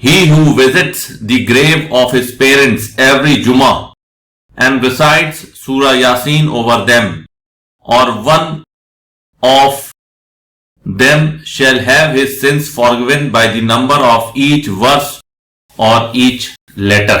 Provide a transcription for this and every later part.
He who visits the grave of his parents every Jummah and recites Surah Yasin over them, or one of them shall have his sins forgiven by the number of each verse or each letter।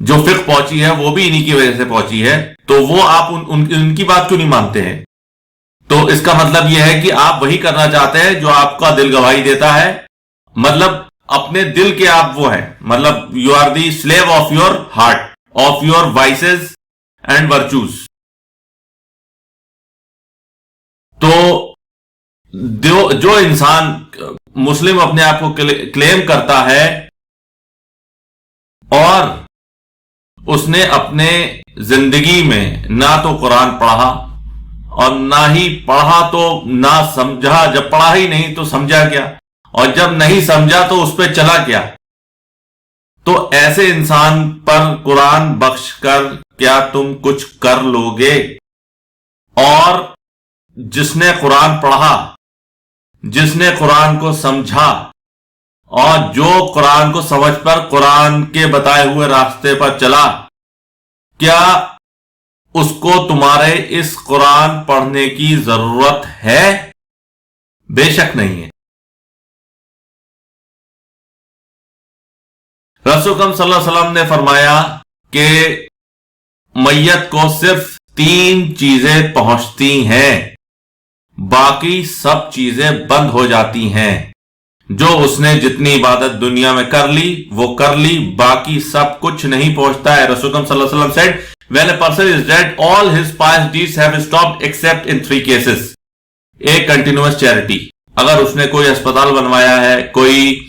جو فقہ پہنچی ہے وہ بھی انہی کی وجہ سے پہنچی ہے، تو وہ آپ ان کی بات کیوں نہیں مانتے ہیں؟ تو اس کا مطلب یہ ہے کہ آپ وہی کرنا چاہتے ہیں جو آپ کا دل گواہی دیتا ہے، مطلب اپنے دل کے آپ وہ ہیں، مطلب you are the slave of your heart, of your voices and virtues. تو جو انسان مسلم اپنے آپ کو کلیم کرتا ہے اور اس نے اپنے زندگی میں نہ تو قرآن پڑھا اور نہ ہی پڑھا تو نہ سمجھا، جب پڑھا ہی نہیں تو سمجھا کیا، اور جب نہیں سمجھا تو اس پہ چلا کیا، تو ایسے انسان پر قرآن بخش کر کیا تم کچھ کر لو گے؟ اور جس نے قرآن پڑھا، جس نے قرآن کو سمجھا اور جو قرآن کو سمجھ پر قرآن کے بتائے ہوئے راستے پر چلا، کیا اس کو تمہارے اس قرآن پڑھنے کی ضرورت ہے؟ بے شک نہیں ہے. رسول اکرم صلی اللہ علیہ وسلم نے فرمایا کہ میت کو صرف 3 چیزیں پہنچتی ہیں، باقی سب چیزیں بند ہو جاتی ہیں. جو اس نے جتنی عبادت دنیا میں کر لی وہ کر لی، باقی سب کچھ نہیں پہنچتا ہے. رسول اکرم صلی اللہ علیہ وسلم said, when a person is dead, all his pious deeds have stopped except in 3 cases. ایک کنٹینیوس چیریٹی، اگر اس نے کوئی اسپتال بنوایا ہے، کوئی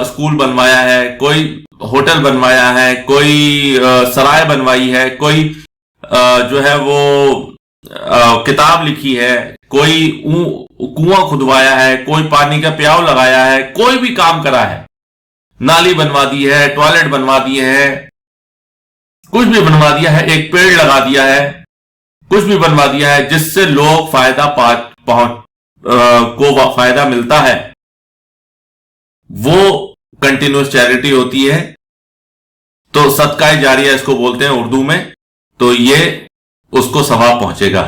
اسکول بنوایا ہے، کوئی ہوٹل بنوایا ہے، کوئی سرائے بنوائی ہے، کوئی جو ہے وہ کتاب لکھی ہے، کوئی کنواں کھدوایا ہے، کوئی پانی کا پیاؤ لگایا ہے، کوئی بھی کام کرا ہے، نالی بنوا دی ہے، ٹوائلٹ بنوا دی ہے، کچھ بھی بنوا دیا ہے، ایک پیڑ لگا دیا ہے، کچھ بھی بنوا دیا ہے جس سے لوگ کو فائدہ ملتا ہے، وہ کنٹینیوس چیریٹی ہوتی ہے. تو صدقہ جاریہ اس کو بولتے ہیں اردو میں. تو یہ اس کو ثواب پہنچے گا.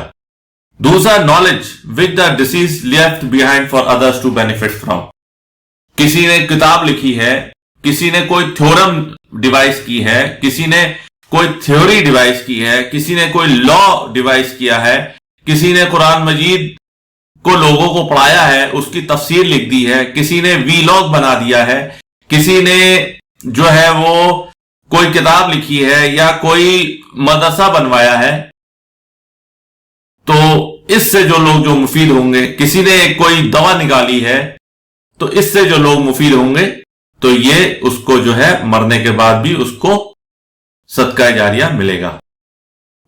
دوسرا، knowledge which the deceased left behind for others to benefit from. کسی نے کتاب لکھی ہے، کسی نے کوئی تھیورم ڈیوائس کی ہے، کسی نے کوئی تھیوری ڈیوائس کی ہے، کسی نے کوئی لا ڈیوائس کیا ہے، کسی نے قرآن مجید کو لوگوں کو پڑھایا ہے، اس کی تفسیر لکھ دی ہے، کسی نے ویلاگ بنا دیا ہے، کسی نے جو ہے وہ کوئی کتاب لکھی ہے یا کوئی مدرسہ بنوایا ہے. تو اس سے جو لوگ جو مفید ہوں گے، کسی نے کوئی دوا نکالی ہے تو اس سے جو لوگ مفید ہوں گے، تو یہ اس کو جو ہے مرنے کے بعد بھی اس کو صدقہ جاریہ ملے گا.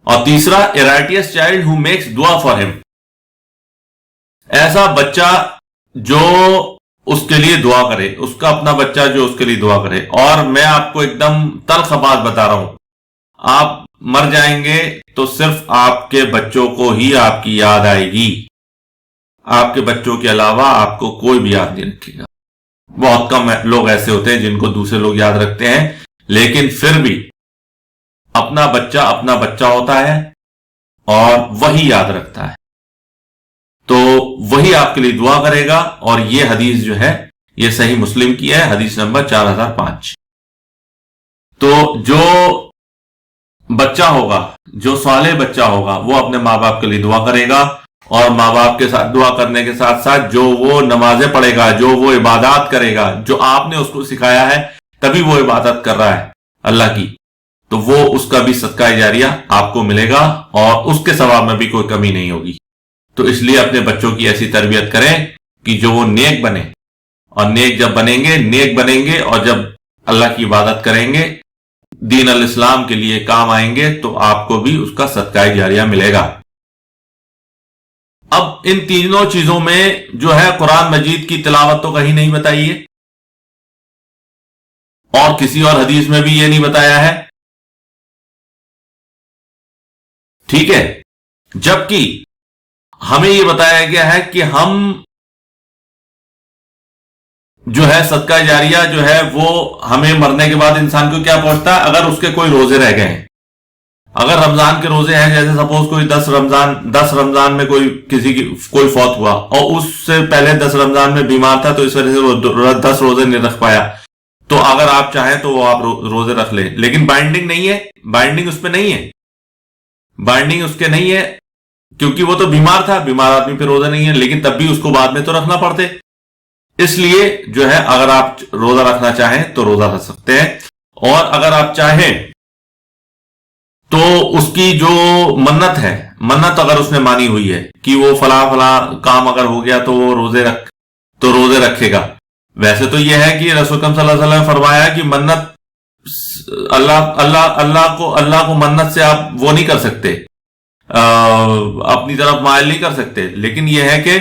اور تیسرا، a righteous child who makes دعا for him. ایسا بچہ جو اس کے لیے دعا کرے، اس کا اپنا بچہ جو اس کے لیے دعا کرے. اور میں آپ کو ایک دم تلخ بات بتا رہا ہوں، آپ مر جائیں گے تو صرف آپ کے بچوں کو ہی آپ کی یاد آئے گی، آپ کے بچوں کے علاوہ آپ کو کوئی بھی یاد نہیں رکھے گا. بہت کم لوگ ایسے ہوتے ہیں جن کو دوسرے لوگ یاد رکھتے ہیں، لیکن پھر بھی اپنا بچہ ہوتا ہے اور وہی یاد رکھتا ہے، تو وہی آپ کے لیے دعا کرے گا. اور یہ حدیث جو ہے یہ صحیح مسلم کی ہے، حدیث نمبر 4005. تو جو بچہ ہوگا، جو صالح بچہ ہوگا، وہ اپنے ماں باپ کے لیے دعا کرے گا، اور ماں باپ کے ساتھ دعا کرنے کے ساتھ ساتھ جو وہ نمازیں پڑھے گا، جو وہ عبادات کرے گا جو آپ نے اس کو سکھایا ہے، تبھی وہ عبادت کر رہا ہے اللہ کی، تو وہ اس کا بھی صدقہ جاریہ آپ کو ملے گا اور اس کے ثواب میں بھی کوئی کمی نہیں ہوگی. تو اس لیے اپنے بچوں کی ایسی تربیت کریں کہ جو وہ نیک بنے، اور نیک جب بنیں گے اور جب اللہ کی عبادت کریں گے، دین الاسلام کے لیے کام آئیں گے، تو آپ کو بھی اس کا صدقہ جاریہ ملے گا. اب ان تینوں چیزوں میں جو ہے قرآن مجید کی تلاوت تو کہیں نہیں بتائی ہے، اور کسی اور حدیث میں بھی یہ نہیں بتایا ہے، ٹھیک ہے. جبکہ ہمیں یہ بتایا گیا ہے کہ ہم جو ہے صدقہ جاریہ جو ہے وہ ہمیں مرنے کے بعد انسان کو کیا پہنچتا ہے. اگر اس کے کوئی روزے رہ گئے ہیں، اگر رمضان کے روزے ہیں، جیسے سپوز کوئی 10 رمضان میں کوئی فوت ہوا، اور اس سے پہلے 10 رمضان میں بیمار تھا تو اس وجہ سے وہ 10 روزے نہیں رکھ پایا، تو اگر آپ چاہیں تو وہ آپ روزے رکھ لیں، لیکن بائنڈنگ نہیں ہے، بائنڈنگ اس پہ نہیں ہے، بائنڈنگ اس کے نہیں ہے، کیونکہ وہ تو بیمار تھا، بیمار آدمی پہ روزہ نہیں ہے، لیکن تب بھی اس کو بعد میں تو رکھنا پڑتے، اس لیے جو ہے اگر آپ روزہ رکھنا چاہیں تو روزہ رکھ سکتے ہیں، اور اگر آپ چاہیں تو اس کی جو منت ہے، منت اگر اس نے مانی ہوئی ہے کہ وہ فلاں فلاں کام اگر ہو گیا تو وہ روزے رکھے گا۔ ویسے تو یہ ہے کہ رسول اکرم صلی اللہ علیہ وسلم نے فرمایا کہ منت اللہ کو منت سے آپ وہ نہیں کر سکتے، اپنی طرف مائل نہیں کر سکتے، لیکن یہ ہے کہ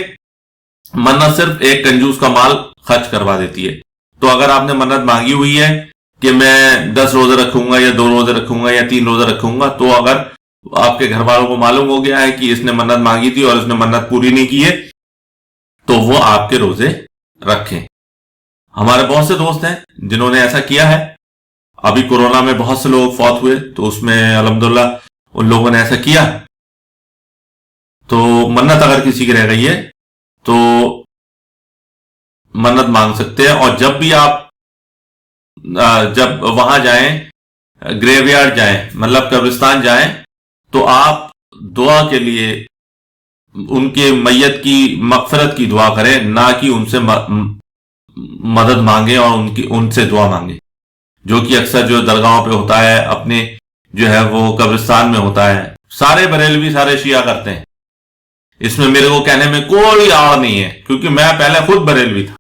منت صرف ایک کنجوس کا مال خرچ کروا دیتی ہے۔ تو اگر آپ نے منت مانگی ہوئی ہے کہ میں 10 روزے رکھوں گا یا 2 روزے رکھوں گا یا 3 روزے رکھوں گا، تو اگر آپ کے گھر والوں کو معلوم ہو گیا ہے کہ اس نے منت مانگی تھی اور اس نے منت پوری نہیں کی ہے، تو وہ آپ کے روزے رکھیں۔ ہمارے بہت سے دوست ہیں جنہوں نے ایسا کیا ہے، ابھی کورونا میں بہت سے لوگ فوت ہوئے، تو اس میں الحمدللہ ان لوگوں نے ایسا کیا۔ تو منت اگر کسی کی رہ گئی ہے تو منت مانگ سکتے ہیں، اور جب بھی آپ جب وہاں جائیں، گریو یارڈ جائیں، مطلب قبرستان جائیں، تو آپ دعا کے لیے ان کے میت کی مغفرت کی دعا کریں، نہ کہ ان سے مدد مانگیں اور ان سے دعا مانگیں، جو کہ اکثر جو درگاہوں پہ ہوتا ہے، اپنے جو ہے وہ قبرستان میں ہوتا ہے۔ سارے بریلوی سارے شیعہ کرتے ہیں، اس میں میرے کو کہنے میں کوئی آڑ نہیں ہے، کیونکہ میں پہلے خود بریلوی تھا،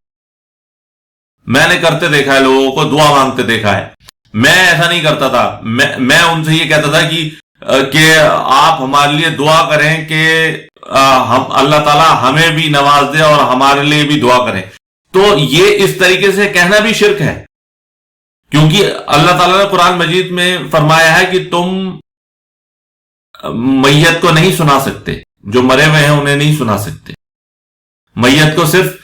میں نے کرتے دیکھا ہے، لوگوں کو دعا مانگتے دیکھا ہے۔ میں ایسا نہیں کرتا تھا، میں ان سے یہ کہتا تھا کہ آپ ہمارے لیے دعا کریں کہ ہم اللہ تعالیٰ ہمیں بھی نواز دے اور ہمارے لیے بھی دعا کریں۔ تو یہ اس طریقے سے کہنا بھی شرک ہے، کیونکہ اللہ تعالیٰ نے قرآن مجید میں فرمایا ہے کہ تم میت کو نہیں سنا سکتے، جو مرے ہوئے ہیں انہیں نہیں سنا سکتے، میت کو صرف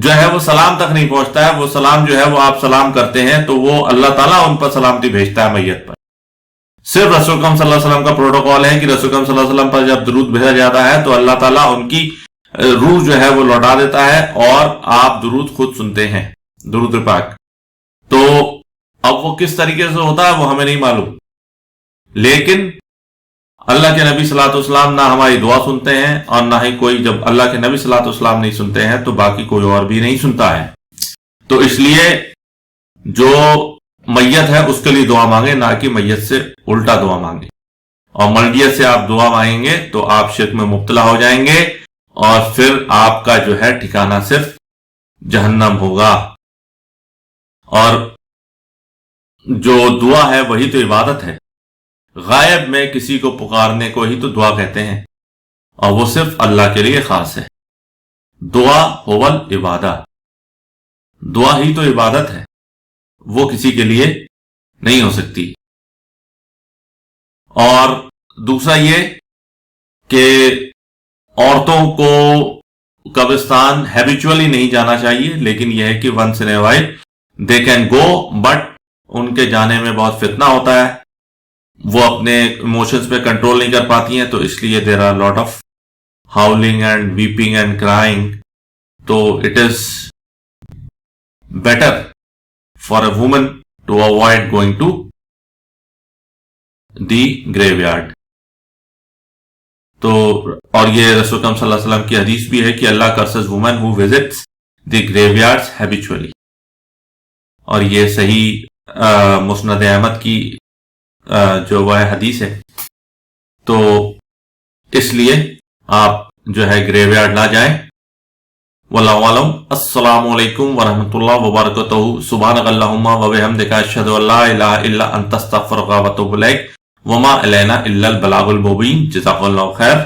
جو ہے وہ سلام تک نہیں پہنچتا ہے، وہ سلام جو ہے وہ آپ سلام کرتے ہیں تو وہ اللہ تعالیٰ ان پر سلامتی بھیجتا ہے میت پر۔ صرف رسول اکرم صلی اللہ علیہ وسلم کا پروٹوکول ہے کہ رسول اکرم صلی اللہ علیہ وسلم پر جب درود بھیجا جاتا ہے تو اللہ تعالیٰ ان کی روح جو ہے وہ لوٹا دیتا ہے، اور آپ درود خود سنتے ہیں، درود پاک۔ تو اب وہ کس طریقے سے ہوتا ہے وہ ہمیں نہیں معلوم، لیکن اللہ کے نبی صلی اللہ علیہ وسلم نہ ہماری دعا سنتے ہیں، اور نہ ہی کوئی، جب اللہ کے نبی صلی اللہ علیہ وسلم نہیں سنتے ہیں تو باقی کوئی اور بھی نہیں سنتا ہے۔ تو اس لیے جو میت ہے اس کے لیے دعا مانگے، نہ کہ میت سے الٹا دعا مانگے، اور مرجیت سے آپ دعا مانگیں گے تو آپ شرک میں مبتلا ہو جائیں گے، اور پھر آپ کا جو ہے ٹھکانہ صرف جہنم ہوگا۔ اور جو دعا ہے وہی تو عبادت ہے، غائب میں کسی کو پکارنے کو ہی تو دعا کہتے ہیں، اور وہ صرف اللہ کے لیے خاص ہے۔ دعا ہول عبادہ، دعا ہی تو عبادت ہے، وہ کسی کے لیے نہیں ہو سکتی۔ اور دوسرا یہ کہ عورتوں کو قبرستان ہیبیچولی نہیں جانا چاہیے، لیکن یہ ہے کہ once in a while they can go, but ان کے جانے میں بہت فتنہ ہوتا ہے، وہ اپنے ایموشنز پہ کنٹرول نہیں کر پاتی ہیں، تو اس لیے there are lot of howling and weeping and crying. تو it is better for a woman to avoid going to the graveyard. تو اور یہ رسول اکرم صلی اللہ علیہ وسلم کی حدیث بھی ہے کہ اللہ کرسز وومن ہو وزٹس دی گریو یارڈز ہیبیچولی، اور یہ صحیح مسند احمد کی جو وہ حدیث ہے۔ تو اس لیے آپ جو ہے گریو یارڈ نہ جائیں۔ واللہ اعلم۔ السلام علیکم ورحمۃ اللہ وبرکاتہ۔ سبحانک اللہم وبحمدک، اشہد ان لا الہ الا انت، استغفرک واتوب الیک، وما علینا الا البلاغ المبین۔ جزاک اللہ خیر۔